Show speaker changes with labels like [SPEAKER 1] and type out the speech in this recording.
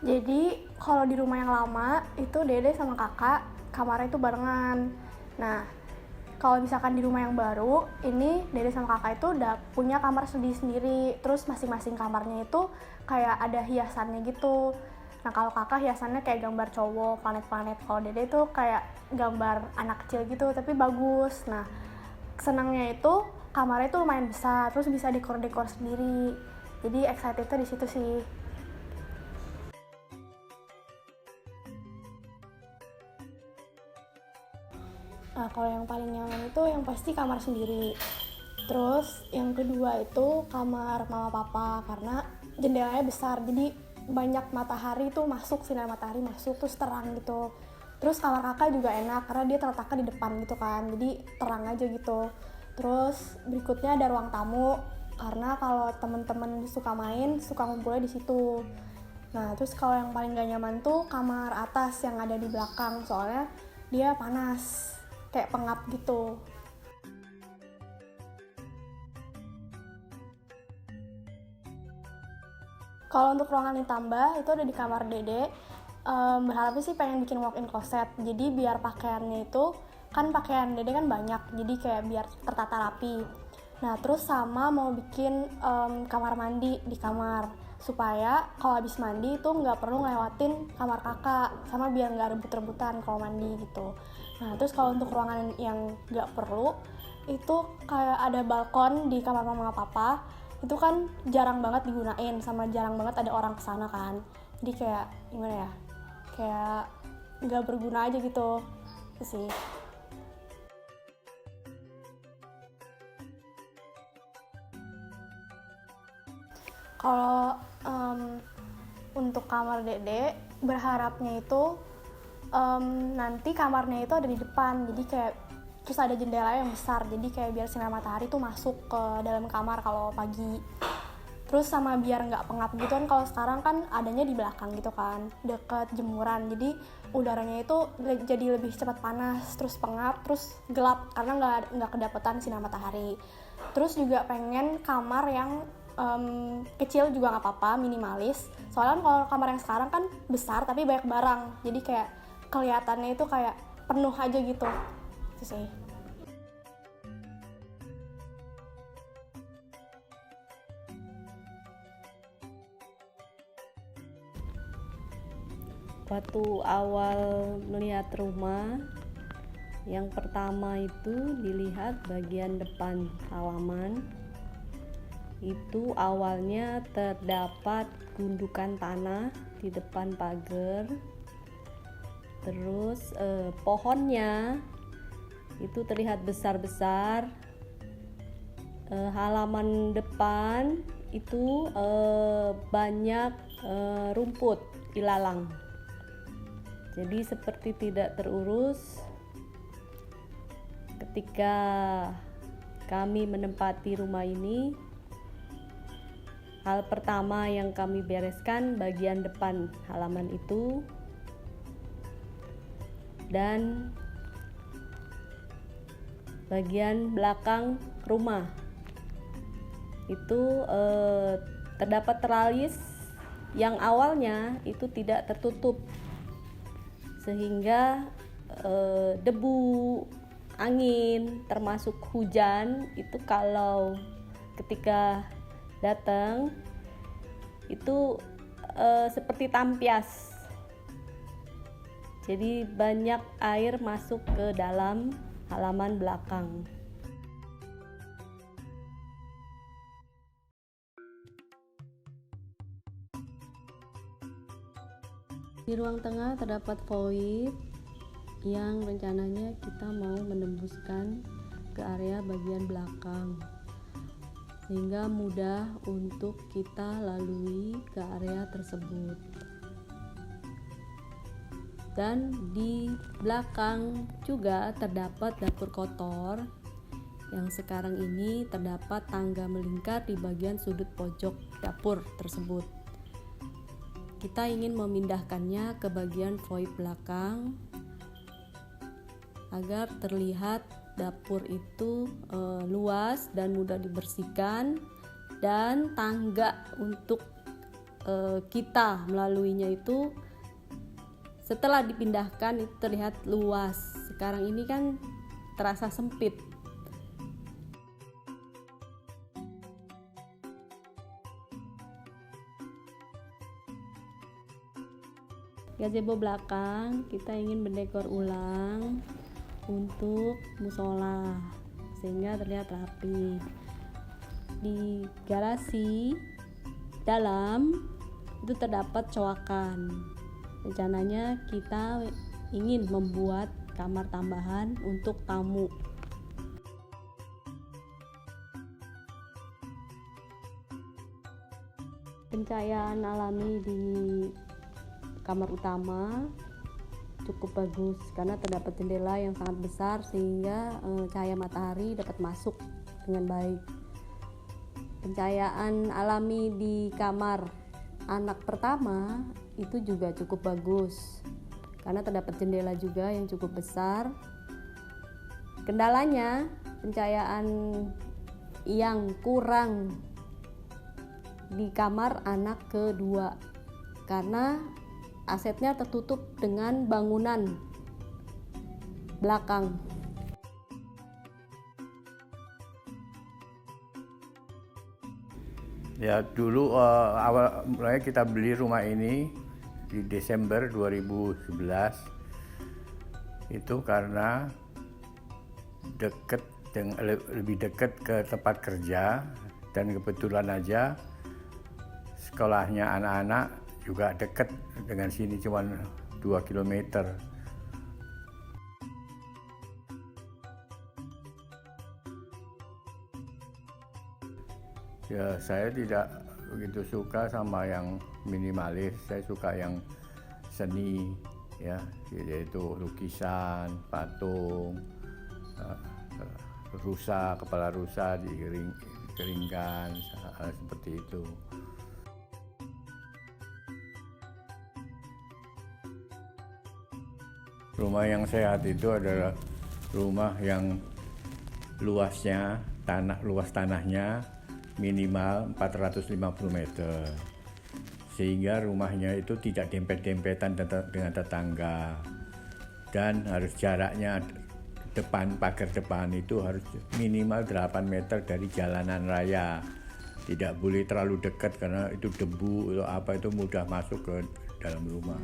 [SPEAKER 1] Jadi kalau di rumah yang lama itu Dede sama kakak kamarnya itu barengan. Nah kalau misalkan di rumah yang baru ini Dede sama kakak itu udah punya kamar sendiri-sendiri. Terus masing-masing kamarnya itu kayak ada hiasannya gitu. Nah kalau kakak hiasannya kayak gambar cowok, planet-planet. Kalau Dede itu kayak gambar anak kecil gitu tapi bagus. Nah senangnya itu kamarnya itu lumayan besar, terus bisa dekor-dekor sendiri. Jadi excitednya di situ sih. Nah, kalau yang paling nyaman itu yang pasti kamar sendiri. Terus yang kedua itu kamar mama papa karena jendelanya besar jadi banyak matahari tuh masuk, sinar matahari masuk terus terang gitu. Terus kamar kakak juga enak karena dia terletaknya di depan gitu kan, jadi terang aja gitu. Terus berikutnya ada ruang tamu karena kalau temen-temen suka main suka ngumpulnya di situ. Nah terus kalau yang paling gak nyaman tuh kamar atas yang ada di belakang soalnya dia panas kayak pengap gitu. Kalau untuk ruangan ditambah itu ada di kamar Dede. Berharapnya sih pengen bikin walk-in closet. Jadi biar pakaiannya itu kan pakaian Dede kan banyak, jadi kayak biar tertata rapi. Nah terus sama mau bikin kamar mandi di kamar supaya kalau habis mandi itu nggak perlu ngelewatin kamar kakak, sama biar nggak rebut-rebutan kalau mandi gitu. Nah terus kalau untuk ruangan yang nggak perlu itu kayak ada balkon di kamar mama papa, itu kan jarang banget digunain sama jarang banget ada orang kesana kan, jadi kayak gimana ya, kayak nggak berguna aja gitu. Itu sih. Kalau untuk kamar Dede berharapnya itu nanti kamarnya itu ada di depan, jadi kayak terus ada jendela yang besar, jadi kayak biar sinar matahari tuh masuk ke dalam kamar kalau pagi. Terus sama biar nggak pengap gitu kan, kalau sekarang kan adanya di belakang gitu kan, deket jemuran, jadi udaranya itu jadi lebih cepat panas, terus pengap, terus gelap karena nggak kedapetan sinar matahari. Terus juga pengen kamar yang kecil juga nggak apa-apa, minimalis. Soalnya kan kalau kamar yang sekarang kan besar tapi banyak barang, jadi kayak kelihatannya itu kayak penuh aja gitu. Itu sih.
[SPEAKER 2] Waktu awal melihat rumah, yang pertama itu dilihat bagian depan halaman. Itu awalnya terdapat gundukan tanah di depan pagar. Terus pohonnya itu terlihat besar-besar. Halaman depan itu banyak rumput ilalang. Jadi seperti tidak terurus. Ketika kami menempati rumah ini, hal pertama yang kami bereskan bagian depan halaman itu, dan bagian belakang rumah itu terdapat teralis yang awalnya itu tidak tertutup, sehingga debu, angin, termasuk hujan itu kalau ketika datang itu seperti tampias. Jadi banyak air masuk ke dalam halaman belakang. Di ruang tengah terdapat void yang rencananya kita mau menembuskan ke area bagian belakang sehingga mudah untuk kita lalui ke area tersebut. Dan di belakang juga terdapat dapur kotor yang sekarang ini terdapat tangga melingkar di bagian sudut pojok dapur tersebut. Kita ingin memindahkannya ke bagian void belakang agar terlihat dapur itu luas dan mudah dibersihkan, dan tangga untuk kita melaluinya itu setelah dipindahkan itu terlihat luas. Sekarang ini kan terasa sempit. Gazebo belakang kita ingin mendekor ulang untuk musola sehingga terlihat rapi. Di garasi dalam itu terdapat coakan. Rencananya kita ingin membuat kamar tambahan untuk tamu. Pencahayaan alami di kamar utama cukup bagus karena terdapat jendela yang sangat besar sehingga cahaya matahari dapat masuk dengan baik. Pencahayaan alami di kamar anak pertama itu juga cukup bagus karena terdapat jendela juga yang cukup besar. Kendalanya pencahayaan yang kurang di kamar anak kedua karena asetnya tertutup dengan bangunan belakang.
[SPEAKER 3] Ya dulu awal mulanya kita beli rumah ini di Desember 2011 itu karena lebih dekat ke tempat kerja, dan kebetulan aja sekolahnya anak-anak juga dekat dengan sini, cuma 2 km. Ya, saya tidak begitu suka sama yang minimalis, saya suka yang seni, ya, yaitu lukisan, patung, rusa, kepala rusa dikeringkan, seperti itu. Rumah yang sehat itu adalah rumah yang luas tanahnya minimal 450 meter, sehingga rumahnya itu tidak dempet-dempetan dengan tetangga, dan harus jaraknya pagar depan itu harus minimal 8 meter dari jalanan raya. Tidak boleh terlalu dekat karena itu debu atau apa itu mudah masuk ke dalam rumah.